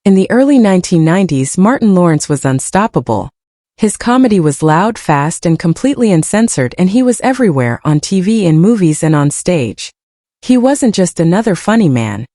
In the early 1990s, Martin Lawrence was unstoppable. His comedy was loud, fast, and completely uncensored, and he was everywhere, on TV, in movies, and on stage. He wasn't just another funny man.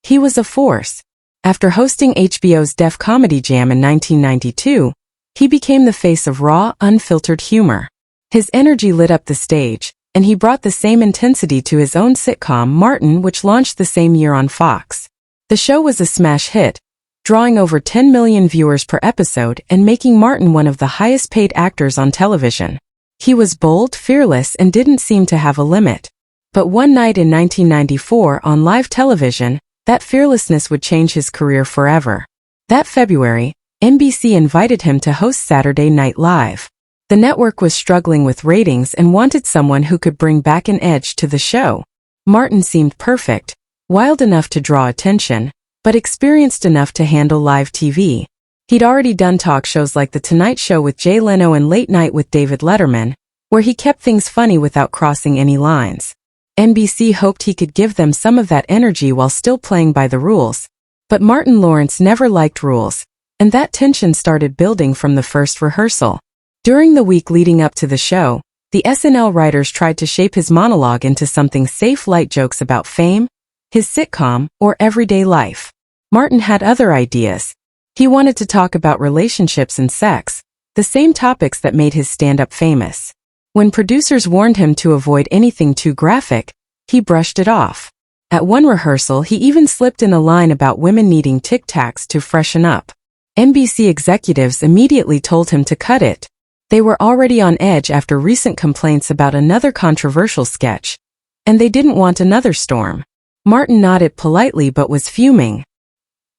He was a force. After hosting HBO's Def Comedy Jam in 1992, he became the face of raw, unfiltered humor. His energy lit up the stage, and he brought the same intensity to his own sitcom, Martin, which launched the same year on Fox. The show was a smash hit, drawing over 10 million viewers per episode and making Martin one of the highest-paid actors on television. He was bold, fearless, and didn't seem to have a limit. But one night in 1994, on live television, that fearlessness would change his career forever. That February, NBC invited him to host Saturday Night Live. The network was struggling with ratings and wanted someone who could bring back an edge to the show. Martin seemed perfect, wild enough to draw attention, but experienced enough to handle live TV. He'd already done talk shows like The Tonight Show with Jay Leno and Late Night with David Letterman, where he kept things funny without crossing any lines. NBC hoped he could give them some of that energy while still playing by the rules. But Martin Lawrence never liked rules, and that tension started building from the first rehearsal. During the week leading up to the show, the SNL writers tried to shape his monologue into something safe, light jokes about fame, his sitcom, or everyday life. Martin had other ideas. He wanted to talk about relationships and sex, the same topics that made his stand-up famous. When producers warned him to avoid anything too graphic, he brushed it off. At one rehearsal, he even slipped in a line about women needing Tic Tacs to freshen up. NBC executives immediately told him to cut it. They were already on edge after recent complaints about another controversial sketch, and they didn't want another storm. Martin nodded politely but was fuming.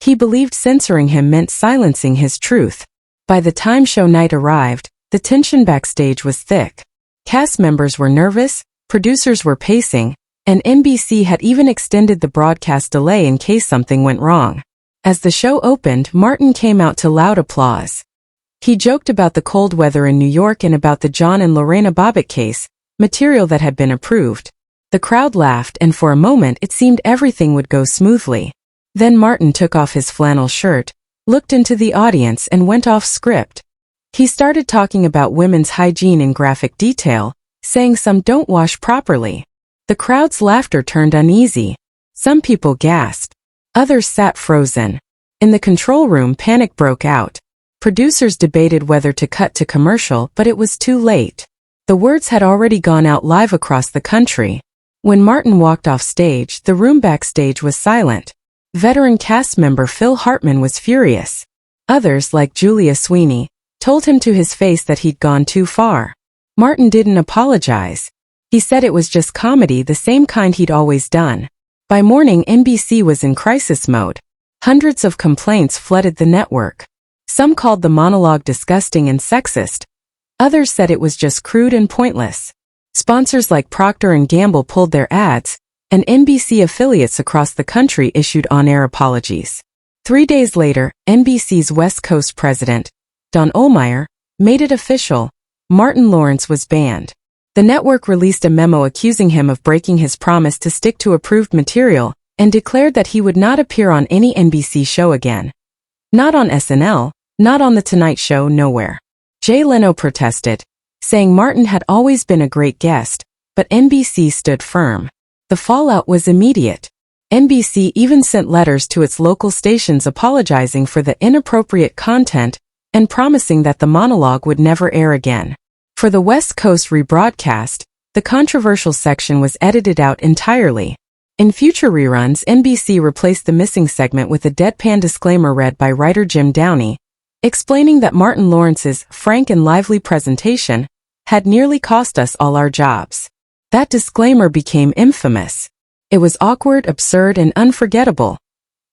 He believed censoring him meant silencing his truth. By the time show night arrived, the tension backstage was thick. Cast members were nervous, producers were pacing, and NBC had even extended the broadcast delay in case something went wrong. As the show opened, Martin came out to loud applause. He joked about the cold weather in New York and about the John and Lorena Bobbitt case, material that had been approved. The crowd laughed, and for a moment it seemed everything would go smoothly. Then Martin took off his flannel shirt, looked into the audience, and went off script. He started talking about women's hygiene in graphic detail, saying some don't wash properly. The crowd's laughter turned uneasy. Some people gasped. Others sat frozen. In the control room, panic broke out. Producers debated whether to cut to commercial, but it was too late. The words had already gone out live across the country. When Martin walked off stage, the room backstage was silent. Veteran cast member Phil Hartman was furious. Others, like Julia Sweeney, told him to his face that he'd gone too far. Martin didn't apologize. He said it was just comedy, the same kind he'd always done. By morning, NBC was in crisis mode. Hundreds of complaints flooded the network. Some called the monologue disgusting and sexist. Others said it was just crude and pointless. Sponsors like Procter & Gamble pulled their ads, and NBC affiliates across the country issued on-air apologies. 3 days later, NBC's West Coast president, Don Ohlmeyer, made it official. Martin Lawrence was banned. The network released a memo accusing him of breaking his promise to stick to approved material and declared that he would not appear on any NBC show again. Not on SNL, not on The Tonight Show, nowhere. Jay Leno protested, saying Martin had always been a great guest, but NBC stood firm. The fallout was immediate. NBC even sent letters to its local stations apologizing for the inappropriate content and promising that the monologue would never air again. For the West Coast rebroadcast, the controversial section was edited out entirely. In future reruns, NBC replaced the missing segment with a deadpan disclaimer read by writer Jim Downey, explaining that Martin Lawrence's frank and lively presentation had nearly cost us all our jobs. That disclaimer became infamous. It was awkward, absurd, and unforgettable.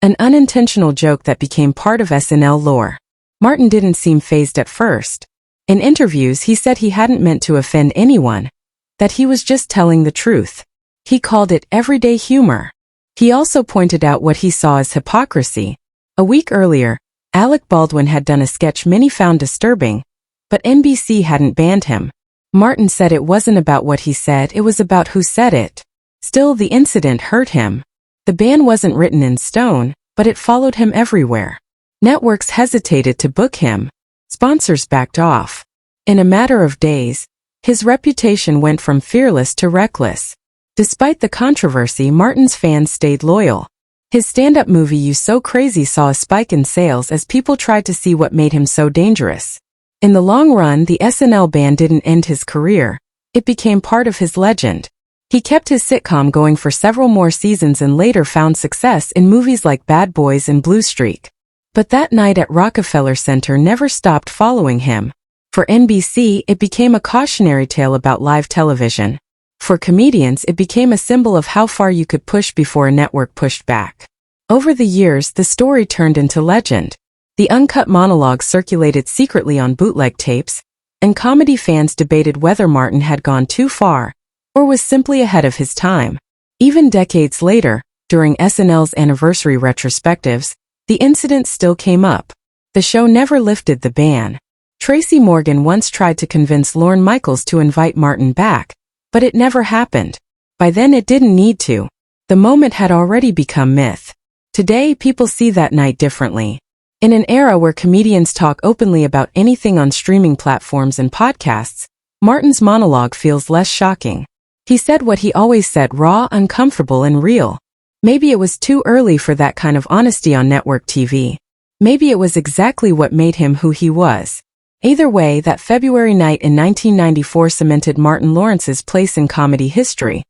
An unintentional joke that became part of SNL lore. Martin didn't seem fazed at first. In interviews, he said he hadn't meant to offend anyone, that he was just telling the truth. He called it everyday humor. He also pointed out what he saw as hypocrisy. A week earlier, Alec Baldwin had done a sketch many found disturbing, but NBC hadn't banned him. Martin said it wasn't about what he said, it was about who said it. Still, the incident hurt him. The ban wasn't written in stone, but it followed him everywhere. Networks hesitated to book him. Sponsors backed off. In a matter of days, his reputation went from fearless to reckless. Despite the controversy, Martin's fans stayed loyal. His stand-up movie You So Crazy saw a spike in sales as people tried to see what made him so dangerous. In the long run, the SNL ban didn't end his career. It became part of his legend. He kept his sitcom going for several more seasons and later found success in movies like Bad Boys and Blue Streak. But that night at Rockefeller Center never stopped following him. For NBC, it became a cautionary tale about live television. For comedians, it became a symbol of how far you could push before a network pushed back. Over the years, the story turned into legend. The uncut monologue circulated secretly on bootleg tapes, and comedy fans debated whether Martin had gone too far or was simply ahead of his time. Even decades later, during SNL's anniversary retrospectives, the incident still came up. The show never lifted the ban. Tracy Morgan once tried to convince Lorne Michaels to invite Martin back, but it never happened. By then it didn't need to. The moment had already become myth. Today, people see that night differently. In an era where comedians talk openly about anything on streaming platforms and podcasts, Martin's monologue feels less shocking. He said what he always said, raw, uncomfortable, and real. Maybe it was too early for that kind of honesty on network TV. Maybe it was exactly what made him who he was. Either way, that February night in 1994 cemented Martin Lawrence's place in comedy history,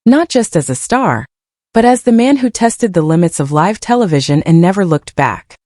not just as a star, but as the man who tested the limits of live television and never looked back.